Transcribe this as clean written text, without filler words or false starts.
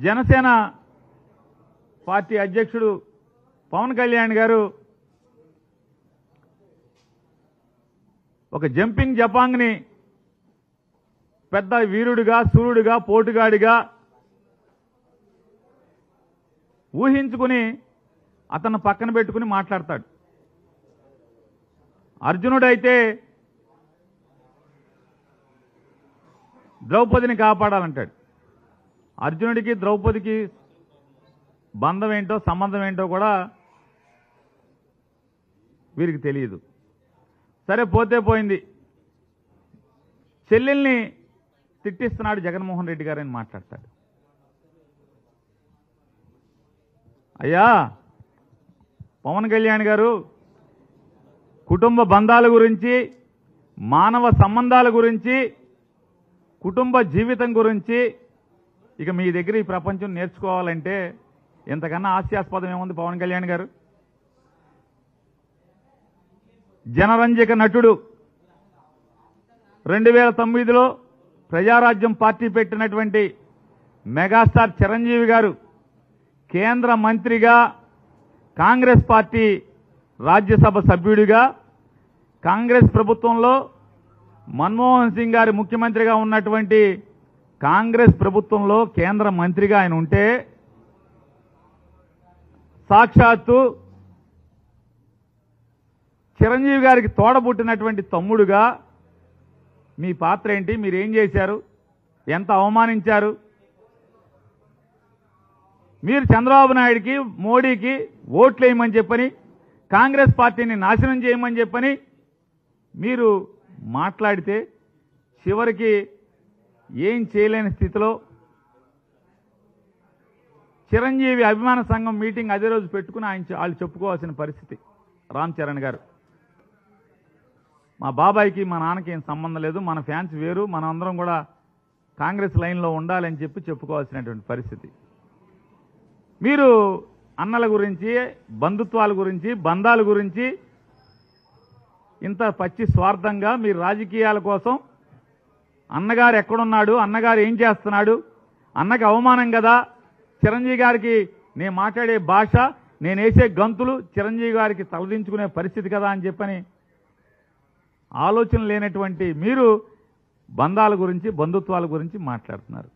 Janasena party అధ్యక్షుడు పవన్ కళ్యాణ్ గారు ఒక జంపింగ్ జపాంగ్ని పెద్ద వీరుడిగా, సూర్యుడిగా, పోటుగాడిగా ఊహించుకుని అతను పక్కన పెట్టుకుని మాట్లాడతాడు. అర్జునుడైతే ద్రౌపదిని కాపాడాలంటాడు. అర్జునుడికి ద్రౌపదికి బంధం ఏంటో, సంబంధం ఏంటో కూడా వీరికి తెలియదు. సరే, పోతే పోయింది. చెల్లెల్ని తిట్టిస్తున్నాడు జగన్మోహన్ రెడ్డి గారని మాట్లాడతాడు. అయ్యా పవన్ కళ్యాణ్ గారు, కుటుంబ బంధాల గురించి, మానవ సంబంధాల గురించి, కుటుంబ జీవితం గురించి ఇక మీ దగ్గర ఈ ప్రపంచం నేర్చుకోవాలంటే ఇంతకన్నా హాస్యాస్పదం ఏముంది పవన్ కళ్యాణ్ గారు? జనరంజక నటుడు 2009లో ప్రజారాజ్యం పార్టీ పెట్టినటువంటి మెగాస్టార్ చిరంజీవి గారు కేంద్ర మంత్రిగా, కాంగ్రెస్ పార్టీ రాజ్యసభ సభ్యుడిగా, కాంగ్రెస్ ప్రభుత్వంలో మన్మోహన్ సింగ్ గారి ముఖ్యమంత్రిగా ఉన్నటువంటి కాంగ్రెస్ ప్రభుత్వంలో కేంద్ర మంత్రిగా ఆయన ఉంటే, సాక్షాత్తు చిరంజీవి గారికి తోడబుట్టినటువంటి తమ్ముడుగా మీ పాత్ర ఏంటి? మీరేం చేశారు? ఎంత అవమానించారు? మీరు చంద్రబాబు నాయుడికి, మోడీకి ఓట్లు వేయమని చెప్పని, కాంగ్రెస్ పార్టీని నాశనం చేయమని చెప్పని మీరు మాట్లాడితే చివరికి ఏం చేయలేని స్థితిలో చిరంజీవి అభిమాన సంఘం మీటింగ్ అదే రోజు పెట్టుకుని వాళ్ళు చెప్పుకోవాల్సిన పరిస్థితి. రామ్ చరణ్ గారు, మా బాబాయికి మా నాన్నకి ఏం సంబంధం లేదు, మన ఫ్యాన్స్ వేరు, మనం అందరం కూడా కాంగ్రెస్ లైన్లో ఉండాలని చెప్పి చెప్పుకోవాల్సినటువంటి పరిస్థితి. మీరు అన్నల గురించి, బంధుత్వాల గురించి, బంధాల గురించి ఇంత పచ్చి స్వార్థంగా మీరు రాజకీయాల కోసం అన్నగారు ఎక్కడున్నాడు, అన్నగారు ఏం చేస్తున్నాడు, అన్నకి అవమానం కదా, చిరంజీవి గారికి నేను మాట్లాడే భాష, నేను వేసే గంతులు చిరంజీవి గారికి తలదించుకునే పరిస్థితి కదా అని చెప్పని ఆలోచన లేనటువంటి మీరు బంధాల గురించి, బంధుత్వాల గురించి మాట్లాడుతున్నారు.